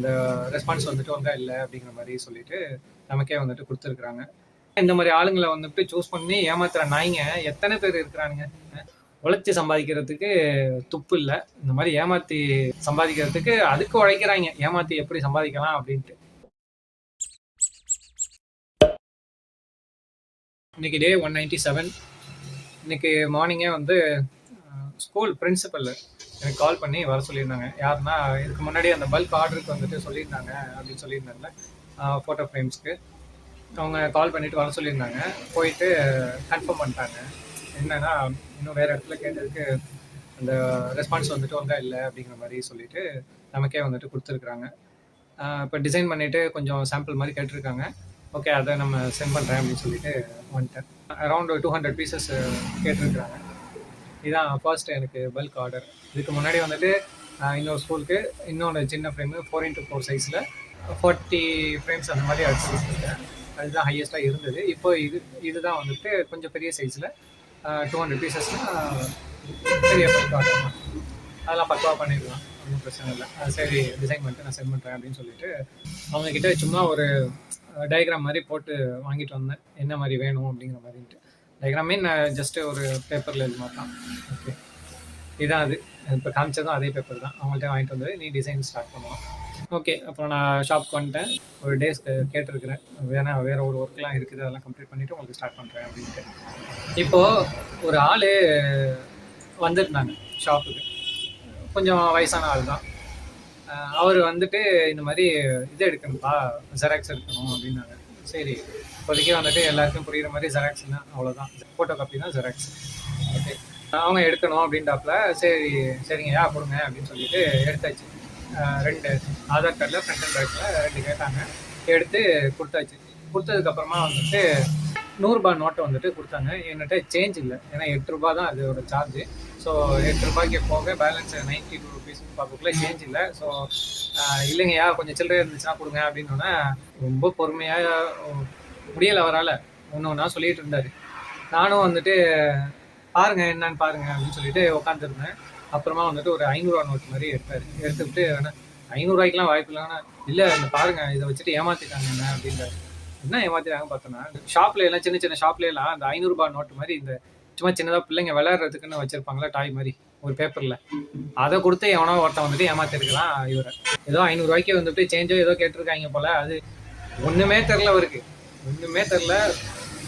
அந்த ரெஸ்பான்ஸ் வந்துட்டு ஒழுங்கா இல்லை அப்படிங்கிற மாதிரி சொல்லிட்டு நமக்கே வந்துட்டு கொடுத்துருக்குறாங்க. இந்த மாதிரி ஆளுங்களை வந்துட்டு சூஸ் பண்ணி ஏமாத்துற நாய்ங்க எத்தனை பேர் இருக்கிறானுங்க. உழைச்சி சம்பாதிக்கிறதுக்கு துப்பு இல்லை, இந்த மாதிரி ஏமாத்தி சம்பாதிக்கிறதுக்கு அதுக்கு உழைக்கிறாங்க. ஏமாத்தி எப்படி சம்பாதிக்கலாம் அப்படின்ட்டு. இன்னைக்கு டே 197. இன்னைக்கு மார்னிங்கே வந்து ஸ்கூல் பிரின்சிபல் எனக்கு கால் பண்ணி வர சொல்லியிருந்தாங்க. யாருன்னா, இதுக்கு முன்னாடி அந்த பல்க் ஆர்டருக்கு வந்துட்டு சொல்லியிருந்தாங்க அப்படின்னு சொல்லியிருந்தாங்கல்ல, ஃபோட்டோ ஃப்ரேம்ஸ்க்கு. அவங்க கால் பண்ணிட்டு வர சொல்லியிருந்தாங்க. போயிட்டு கன்ஃபார்ம் பண்ணிட்டாங்க. என்னன்னா, இன்னும் வேறு இடத்துல கேட்டதுக்கு அந்த ரெஸ்பான்ஸ் வந்துட்டு ஒழுங்கா இல்லை அப்படிங்கிற மாதிரி சொல்லிட்டு நமக்கே வந்துட்டு கொடுத்துருக்குறாங்க. இப்போ டிசைன் பண்ணிவிட்டு கொஞ்சம் சாம்பிள் மாதிரி கேட்டிருக்காங்க. ஓகே, அதை நம்ம சென்ட் பண்ணுறேன் அப்படின்னு சொல்லிட்டு வந்துட்டேன். அரௌண்ட் 200 பீசஸ் கேட்டிருக்கிறாங்க. இதுதான் ஃபர்ஸ்ட் எனக்கு பல்க் ஆர்டர். இதுக்கு முன்னாடி வந்துட்டு இன்னொரு ஸ்கூலுக்கு இன்னொன்று சின்ன ஃப்ரேமு 4x4 சைஸில் 40 ஃப்ரேம்ஸ் அந்த மாதிரி அடிச்சுருக்கேன். அதுதான் ஹையஸ்ட்டாக இருந்தது. இப்போ இதுதான் வந்துட்டு கொஞ்சம் பெரிய சைஸில் 200 பீசஸ்னால் பெரிய பல்க் ஆர்டர் தான். அதெல்லாம் பக்காவாக பண்ணிடலாம், ஒன்றும் பிரச்சனை இல்லை. சரி, டிசைன் பண்ணிட்டு நான் சென்ட் பண்ணுறேன் அப்படின்னு சொல்லிட்டு அவங்கக்கிட்ட சும்மா ஒரு டயக்ராம் மாதிரி போட்டு வாங்கிட்டு வந்தேன், என்ன மாதிரி வேணும் அப்படிங்கிற மாதிரின்ட்டு. டயக்ராம் மீன் ஜஸ்ட்டு ஒரு பேப்பரில் இது மாதிரி தான். ஓகே, இதுதான் அது. இப்போ காமிச்சதும் அதே பேப்பர் தான். அவங்கள்ட்ட வாங்கிட்டு வந்து நீ டிசைன் ஸ்டார்ட் பண்ணுவோம். ஓகே, அப்புறம் நான் ஷாப்க்கு வந்துட்டேன். ஒரு டேஸ் கேட்டிருக்கிறேன், வேறு ஒரு ஒர்க்லாம் இருக்குது, அதெல்லாம் கம்ப்ளீட் பண்ணிவிட்டு உங்களுக்கு ஸ்டார்ட் பண்ணுறேன் அப்படின்ட்டு. இப்போது ஒரு ஆள் வந்துருந்தாங்க ஷாப்புக்கு. கொஞ்சம் வயசான ஆள் தான். அவர் வந்துட்டு இந்த மாதிரி இது எடுக்கணும்ப்பா, ஜெராக்ஸ் எடுக்கணும் அப்படின்னாங்க. சரி, இப்போதைக்கு வந்துட்டு எல்லாருக்கும் புரிகிற மாதிரி ஜெராக்ஸ்னா அவ்வளோதான், ஃபோட்டோ காப்பி தான் ஜெராக்ஸ். ஓகே, அவங்க எடுக்கணும் அப்படின்ட்டாப்புல. சரிங்கய்யா கொடுங்க அப்படின்னு சொல்லிட்டு எடுத்தாச்சு. 2 ஆதார் கார்டில் ஃப்ரண்ட் அண்ட் பேக்கில் 2 கேட்டாங்க. எடுத்து கொடுத்தாச்சு. கொடுத்ததுக்கப்புறமா வந்துட்டு 100 ரூபா நோட்டை வந்துட்டு கொடுத்தாங்க. என்கிட்ட சேஞ்ச் இல்லை, ஏன்னா 8 ரூபா தான் அதோட சார்ஜு. ஸோ 8 ரூபாய்க்கு போக பேலன்ஸ் 92 ருபீஸ்ன்னு பார்க்கக்குள்ள சேஞ்ச் இல்லை. ஸோ இல்லைங்கய்யா கொஞ்சம் சில்லறை இருந்துச்சுன்னா கொடுங்க அப்படின்னோடனே ரொம்ப பொறுமையாக முடியலை அவரால். ஒன்று சொல்லிகிட்டு இருந்தார். நானும் வந்துட்டு பாருங்கள் என்னன்னு பாருங்கள் அப்படின்னு சொல்லிட்டு உட்காந்துருந்தேன். அப்புறமா வந்துட்டு ஒரு 500 ரூபா நோட்டு மாதிரி எடுத்தார். எடுத்துக்கிட்டு வேணா 500 ரூபாய்க்குலாம் வாய்ப்பு இல்லைன்னா, இல்லை இந்த பாருங்கள் இதை வச்சுட்டு ஏமாற்றிட்டாங்க என்ன அப்படின்றாரு. என்ன ஏமாத்திட்டாங்க பார்த்தோன்னா, ஷாப்ல எல்லாம் சின்ன சின்ன ஷாப்லாம் அந்த 500 ரூபா நோட்டு மாதிரி இந்த சும்மா சின்னதாக பிள்ளைங்க விளையாடுறதுக்குன்னு வச்சிருப்பாங்களா டாய் மாதிரி ஒரு பேப்பரில், அதை கொடுத்து எவனோ ஒருத்தன் வந்துட்டு ஏமாத்திருக்கலாம் இவரை. ஏதோ 500 ரூபாய்க்கு வந்துட்டு சேஞ்சோ ஏதோ கேட்டிருக்காங்க போல. அது ஒன்றுமே தெரில அவருக்கு, ஒன்றுமே தெரில.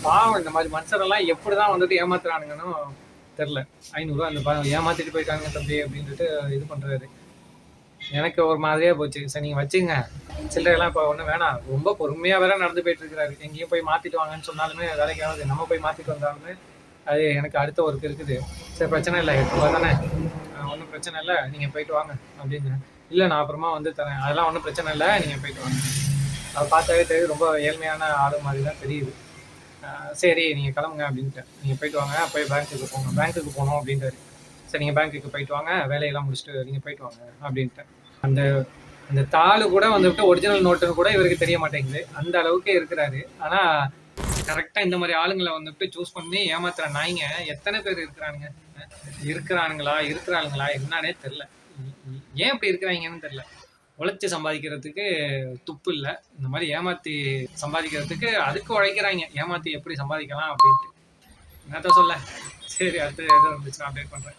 பாவம், இந்த மாதிரி மனுஷரெல்லாம் எப்படி தான் வந்துட்டு ஏமாத்துறானுங்கன்னு தெரில. 500 ரூபா அந்த ஏமாத்திட்டு போயிட்டாங்க தம்பி அப்படின்ட்டு இது பண்ணுறாரு. எனக்கு ஒரு மாதிரியாக போச்சு. சரி நீங்கள் வச்சுங்க, சில்லறையெல்லாம் இப்போ ஒன்றும் வேணாம். ரொம்ப பொறுமையாக வேற நடந்து போயிட்டு இருக்கிறாரு. எங்கேயும் போய் மாற்றிட்டு வாங்கன்னு சொன்னாலுமே வேலைக்கு ஆகுது. நம்ம போய் மாற்றிட்டு வந்தாலுமே அது எனக்கு அடுத்த ஒர்க் இருக்குது. சரி பிரச்சனை இல்லை, 8 ரூபா தானே, ஒன்றும் பிரச்சனை இல்லை, நீங்கள் போயிட்டு வாங்க அப்படின்னு. இல்லை நான் அப்புறமா வந்து தரேன், அதெல்லாம் ஒன்றும் பிரச்சனை இல்லை, நீங்கள் போயிட்டு வாங்க. அதை பார்த்தாவே தெரியுது, ரொம்ப ஏழ்மையான ஆளு மாதிரி தான் தெரியுது. சரி நீங்கள் கிளம்புங்க அப்படின்ட்டு. நீங்கள் போயிட்டு வாங்க, போய் பேங்க்குக்கு போங்க, பேங்க்குக்கு போகணும் அப்படின்றாரு. சரி நீங்கள் பேங்க்குக்கு போயிட்டு வாங்க, வேலையெல்லாம் முடிச்சுட்டு நீங்கள் போயிட்டு வாங்க அப்படின்ட்டு. அந்த அந்த தாள் கூட வந்துட்டு ஒரிஜினல் நோட்டுன்னு கூட இவருக்கு தெரிய மாட்டேங்குது, அந்த அளவுக்கு இருக்கிறாரு. ஆனால் கரெக்டாக இந்த மாதிரி ஆளுங்களை வந்துட்டு சூஸ் பண்ணி ஏமாத்துற நாய்ங்க எத்தனை பேர் இருக்கிறானுங்களா என்னன்னே தெரில. ஏன் இப்படி இருக்கிறாங்கன்னு தெரில. உழைச்சி சம்பாதிக்கிறதுக்கு துப்பு இல்லை, இந்த மாதிரி ஏமாற்றி சம்பாதிக்கிறதுக்கு அதுக்கு உழைக்கிறாங்க. ஏமாற்றி எப்படி சம்பாதிக்கலாம் அப்படின்ட்டு என்னத்த சொல்ல. சரி, அடுத்து எதுவும் இருந்துச்சுன்னா அப்டேட் பண்ணுறேன்.